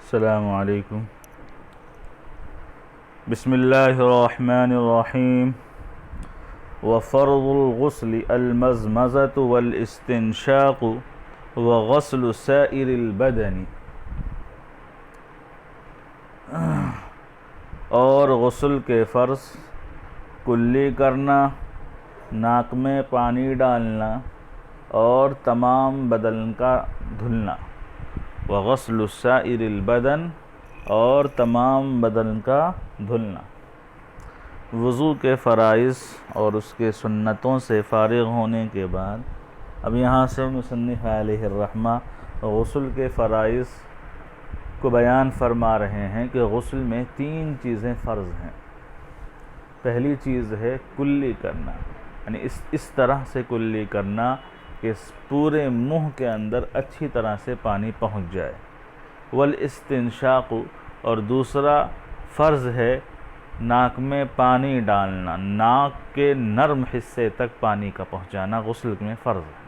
السلام علیکم۔ بسم اللہ الرحمن الرحیم۔ وفرض الغسل المزمزة والاستنشاق وغسل سائر البدن، اور غسل کے فرض کلی کرنا، ناک میں پانی ڈالنا اور تمام بدن کا دھلنا، وغسل سائر البدن، اور تمام بدن کا دھلنا۔ وضو کے فرائض اور اس کے سنتوں سے فارغ ہونے کے بعد اب یہاں سے مصنف علیہ الرحمہ غسل کے فرائض کو بیان فرما رہے ہیں کہ غسل میں 3 چیزیں فرض ہیں۔ پہلی چیز ہے کلی کرنا، یعنی اس طرح سے کلی کرنا کہ پورے منہ کے اندر اچھی طرح سے پانی پہنچ جائے۔ والاستنشاق، اور دوسرا فرض ہے ناک میں پانی ڈالنا، ناک کے نرم حصے تک پانی کا پہنچانا غسل میں فرض ہے۔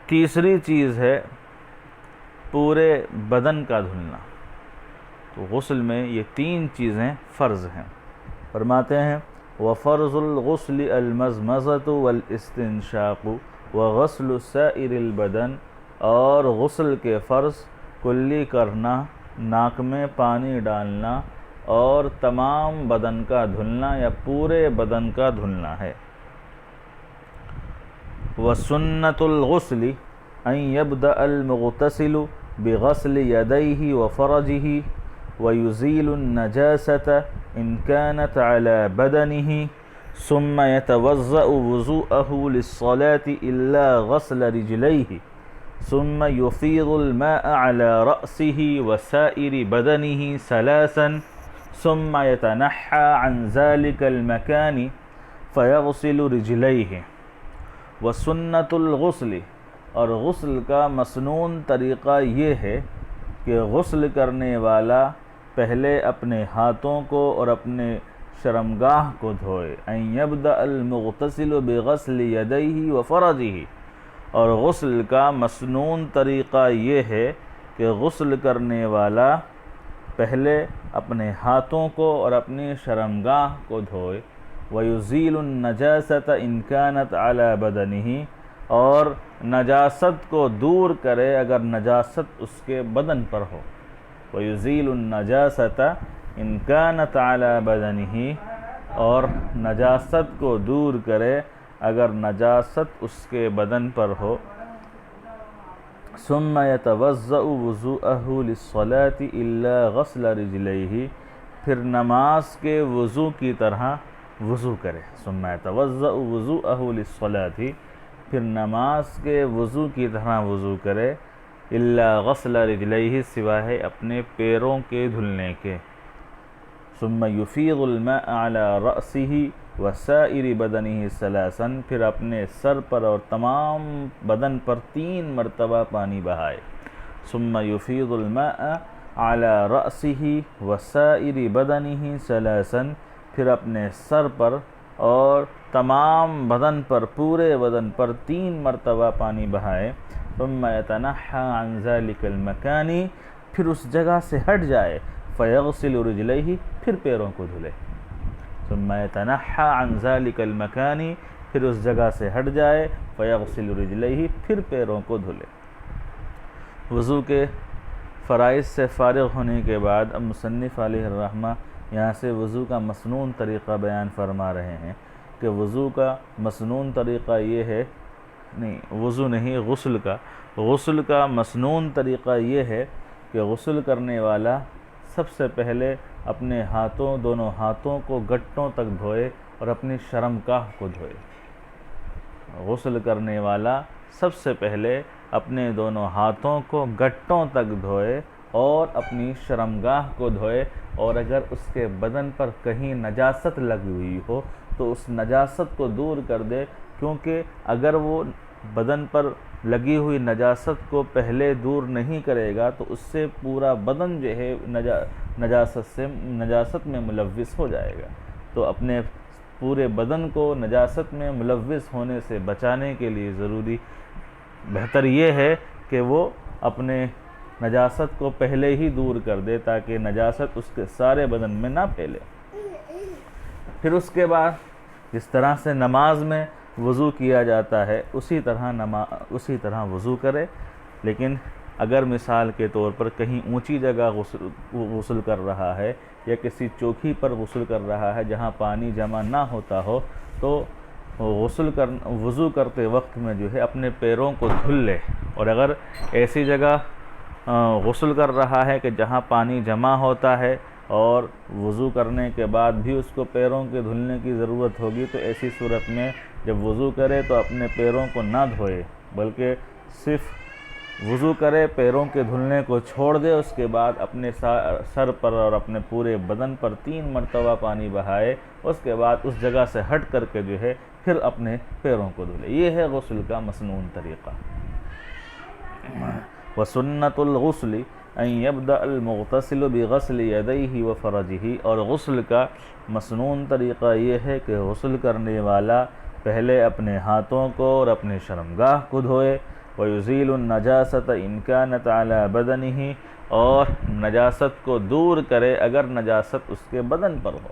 تیسری چیز ہے پورے بدن کا دھلنا۔ تو غسل میں یہ 3 چیزیں فرض ہیں۔ فرماتے ہیں وَفَرْضُ الْغُسْلِ الْمَزْمَزَةُ وَالْإِسْتِنْشَاقُ وَغَسْلُ سَائِرِ الْبَدَنِ، اور غسل کے فرض کلی کرنا، ناک میں پانی ڈالنا اور تمام بدن کا دھلنا یا پورے بدن کا دھلنا ہے۔ وَسُنَّةُ الْغُسْلِ أَن يَبْدَأَ الْمُغْتَسِلُ بِغَسْلِ يَدَيْهِ وَفَرْجِهِ وَيُزِيلُ النَّجَاسَةَ إِنْ كَانَتْ عَلَى بَدَنِهِ ثُمَّ يَتَوَضَّأُ وُضُوءَهُ لِلصَّلَاةِ إِلَّا غَسْلَ رِجْلَيْهِ ثُمَّ يُفِيضُ الْمَاءَ عَلَى رَأْسِهِ وَسَائِرِ بَدَنِهِ ثَلَاثًا ثُمَّ يَتَنَحَّى عَنْ ذَلِكَ الْمَكَانِ فَيَغْسِلُ رِجْلَيْهِ۔ وَسُنَّةُ الْغُسْلِ، اور غسل کا مسنون طریقہ یہ ہے کہ غسل کرنے والا پہلے اپنے ہاتھوں کو اور اپنے شرمگاہ کو دھوئے۔ أَن يَبْدَأَ الْمُغْتَسِلُ بِغَسْلِ يَدَيْهِ وَفَرْجِهِ، اور غسل کا مسنون طریقہ یہ ہے کہ غسل کرنے والا پہلے اپنے ہاتھوں کو اور اپنی شرمگاہ کو دھوئے۔ وَيُزِيلُ النَّجَاسَةَ إِنْ كَانَتْ عَلَى بَدَنِهِ، اور نجاست کو دور کرے اگر نجاست اس کے بدن پر ہو۔ وَيُزِيلُ النَّجَاسَةَ إِنْ كَانَتْ عَلَى بَدَنِهِ، اور نجاست کو دور کرے اگر نجاست اس کے بدن پر ہو۔ ثُمَّ يَتَوَضَّأُ وُضُوءَهُ لِلصَّلَاةِ إِلَّا غَسْلَ رِجْلَيْهِ، پھر نماز کے وضو کی طرح وضو کرے۔ ثُمَّ يَتَوَضَّأُ وُضُوءَهُ لِلصَّلَاةِ، پھر نماز کے وضو کی طرح وضو کرے۔ إِلَّا غَسْلَ رِجْلَيْهِ، سوائے اپنے پیروں کے دھلنے کے۔ ثُمَّ يُفِيضُ الْمَاءَ عَلَى رَأْسِهِ وَسَائِرِ بَدَنِهِ ثَلَاثًا، پھر اپنے سر پر اور تمام بدن پر 3 مرتبہ پانی بہائے۔ ثُمَّ يُفِيضُ الْمَاءَ عَلَى رَأْسِهِ وَسَائِرِ بَدَنِهِ ثَلَاثًا، پھر اپنے سر پر اور تمام بدن پر، پورے بدن پر 3 مرتبہ پانی بہائے۔ ثُمَّ يَتَنَحَّى عَنْ ذَلِكَ الْمَكَانِ، پھر اس جگہ سے ہٹ جائے۔ فَيَغْسِلُ رِجْلَيْهِ، پھر پیروں کو دھلے۔ ثُمَّ يَتَنَحَّى عَنْ ذَلِكَ الْمَكَانِ، پھر اس جگہ سے ہٹ جائے۔ فَيَغْسِلُ رِجْلَيْهِ، پھر پیروں کو دھلے۔ وضو کے فرائض سے فارغ ہونے کے بعد اب مصنف علیہ الرحمہ یہاں سے وضو کا مسنون طریقہ بیان فرما رہے ہیں کہ وضو کا مسنون طریقہ یہ ہے، وضو نہیں، غسل کا مسنون طریقہ یہ ہے کہ غسل کرنے والا سب سے پہلے اپنے دونوں ہاتھوں کو گٹوں تک دھوئے اور اپنی شرمگاہ کو دھوئے۔ غسل کرنے والا سب سے پہلے اپنے دونوں ہاتھوں کو گٹوں تک دھوئے اور اپنی شرمگاہ کو دھوئے، اور اگر اس کے بدن پر کہیں نجاست لگی ہوئی ہو تو اس نجاست کو دور کر دے، کیونکہ اگر وہ بدن پر لگی ہوئی نجاست کو پہلے دور نہیں کرے گا تو اس سے پورا بدن جو ہے نجاست میں ملوث ہو جائے گا۔ تو اپنے پورے بدن کو نجاست میں ملوث ہونے سے بچانے کے لیے ضروری بہتر یہ ہے کہ وہ اپنے نجاست کو پہلے ہی دور کر دے تاکہ نجاست اس کے سارے بدن میں نہ پھیلے۔ پھر اس کے بعد جس طرح سے نماز میں وضو کیا جاتا ہے اسی طرح وضو کرے، لیکن اگر مثال کے طور پر کہیں اونچی جگہ غسل کر رہا ہے یا کسی چوکھی پر غسل کر رہا ہے جہاں پانی جمع نہ ہوتا ہو تو وضو کرتے وقت میں جو ہے اپنے پیروں کو دھل لے، اور اگر ایسی جگہ غسل کر رہا ہے کہ جہاں پانی جمع ہوتا ہے اور وضو کرنے کے بعد بھی اس کو پیروں کے دھلنے کی ضرورت ہوگی تو ایسی صورت میں جب وضو کرے تو اپنے پیروں کو نہ دھوئے بلکہ صرف وضو کرے، پیروں کے دھلنے کو چھوڑ دے، اس کے بعد اپنے سر پر اور اپنے پورے بدن پر 3 مرتبہ پانی بہائے، اس کے بعد اس جگہ سے ہٹ کر کے جو ہے پھر اپنے پیروں کو دھلے۔ یہ ہے غسل کا مسنون طریقہ۔ وَسُنَّةُ الْغُسْلِ أَن يَبْدَأَ الْمُغْتَسِلُ بِغَسْلِ يَدَيْهِ وَفَرْجِهِ، اور غسل کا مسنون طریقہ یہ ہے کہ غسل کرنے والا پہلے اپنے ہاتھوں کو اور اپنے شرمگاہ کو دھوئے، وَيُزِيلُ النَّجَاسَةَ إِن كَانَتْ عَلَى بَدَنِهِ، اور نجاست کو دور کرے اگر نجاست اس کے بدن پر ہو۔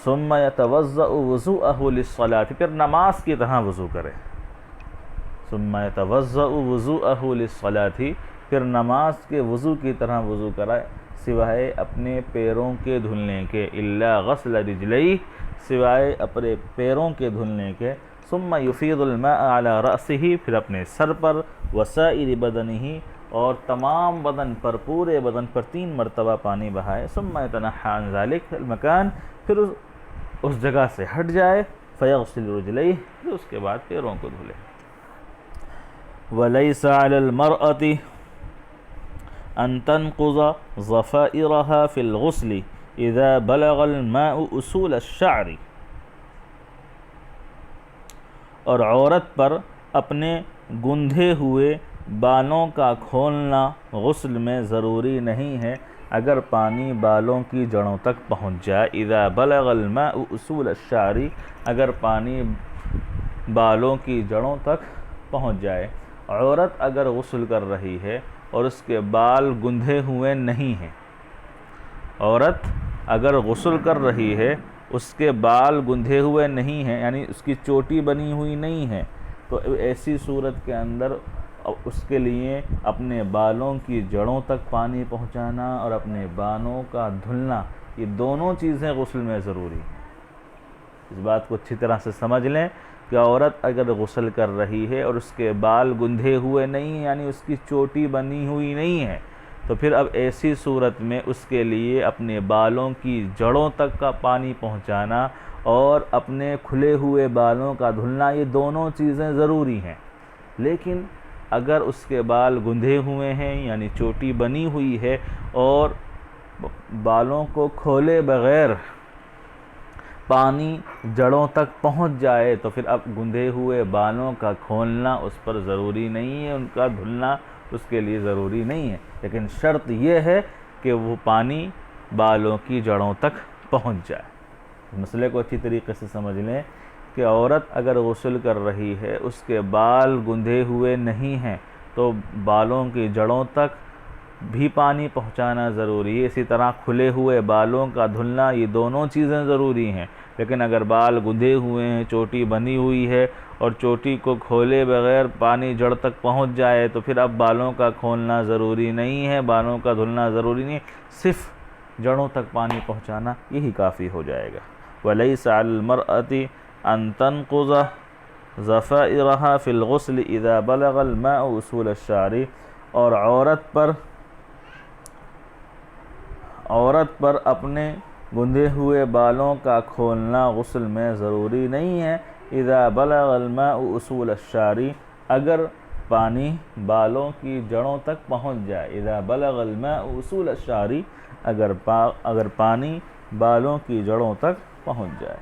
ثُمَّ يَتَوَضَّأُ وُضُوءَهُ لِلصَّلَاةِ، پھر نماز کی طرح وضو کرے۔ ثُمَّ يَتَوَضَّأُ وُضُوءَهُ لِلصَّلَاةِ، پھر نماز کے وضو کی طرح وضو کرائے سوائے اپنے پیروں کے دھلنے کے، إِلَّا غَسْلَ رِجْلَيْهِ، سوائے اپنے پیروں کے دھلنے کے۔ ثُمَّ يُفِيضُ الْمَاءَ عَلَى رَأْسِهِ، پھر اپنے سر پر، وَسَائِرِ بَدَنِهِ، اور تمام بدن پر، پورے بدن پر 3 مرتبہ پانی بہائے۔ ثُمَّ يَتَنَحَّى عَنْ ذَلِكَ الْمَكَانِ، پھر اس جگہ سے ہٹ جائے، فَيَغْسِلُ رِجْلَيْهِ، پھر اس کے بعد پیروں کو دھلے۔ وَلَيْسَ عَلَى الْمَرْأَةِ أَن تَنْقُضَ ضَفَائِرَهَا فِي الْغُسْلِ إِذَا بَلَغَ الْمَاءُ أُصُولَ الشَّعْرِ، اور عورت پر اپنے گندھے ہوئے بالوں کا کھولنا غسل میں ضروری نہیں ہے اگر پانی بالوں کی جڑوں تک پہنچ جائے۔ اذا بلغ الماء اصول الشعر، اگر پانی بالوں کی جڑوں تک پہنچ جائے۔ عورت اگر غسل کر رہی ہے اور اس کے بال گندھے ہوئے نہیں ہیں، عورت اگر غسل کر رہی ہے اس کے بال گندھے ہوئے نہیں ہیں، یعنی اس کی چوٹی بنی ہوئی نہیں ہے، تو ایسی صورت کے اندر اس کے لیے اپنے بالوں کی جڑوں تک پانی پہنچانا اور اپنے بالوں کا دھلنا، یہ دونوں چیزیں غسل میں ضروری ہیں۔ اس بات کو اچھی طرح سے سمجھ لیں کہ عورت اگر غسل کر رہی ہے اور اس کے بال گندھے ہوئے نہیں ہیں، یعنی اس کی چوٹی بنی ہوئی نہیں ہے، تو پھر اب ایسی صورت میں اس کے لیے اپنے بالوں کی جڑوں تک کا پانی پہنچانا اور اپنے کھلے ہوئے بالوں کا دھلنا، یہ دونوں چیزیں ضروری ہیں۔ لیکن اگر اس کے بال گندھے ہوئے ہیں یعنی چوٹی بنی ہوئی ہے اور بالوں کو کھولے بغیر پانی جڑوں تک پہنچ جائے تو پھر اب گندھے ہوئے بالوں کا کھولنا اس پر ضروری نہیں ہے، ان کا دھلنا اس کے لیے ضروری نہیں ہے، لیکن شرط یہ ہے کہ وہ پانی بالوں کی جڑوں تک پہنچ جائے۔ اس مسئلے کو اچھی طریقے سے سمجھ لیں کہ عورت اگر غسل کر رہی ہے، اس کے بال گندھے ہوئے نہیں ہیں تو بالوں کی جڑوں تک بھی پانی پہنچانا ضروری ہے، اسی طرح کھلے ہوئے بالوں کا دھلنا، یہ دونوں چیزیں ضروری ہیں۔ لیکن اگر بال گندھے ہوئے ہیں، چوٹی بنی ہوئی ہے اور چوٹی کو کھولے بغیر پانی جڑ تک پہنچ جائے تو پھر اب بالوں کا کھولنا ضروری نہیں ہے، بالوں کا دھلنا ضروری نہیں، صرف جڑوں تک پانی پہنچانا یہی کافی ہو جائے گا۔ وَلَيْسَ عَلَى الْمَرْأَةِ أَن تَنْقُضَ ضَفَائِرَهَا فِي الْغُسْلِ إِذَا بَلَغَ الْمَاءُ أُصُولَ الشَّعْرِ، اور عورت پر اپنے گندھے ہوئے بالوں کا کھولنا غسل میں ضروری نہیں ہے۔ اذا بلغ الماء اصول الشعر، اگر پانی بالوں کی جڑوں تک پہنچ جائے۔ اذا بلغ الماء اصول الشعر، اگر پانی بالوں کی جڑوں تک پہنچ جائے۔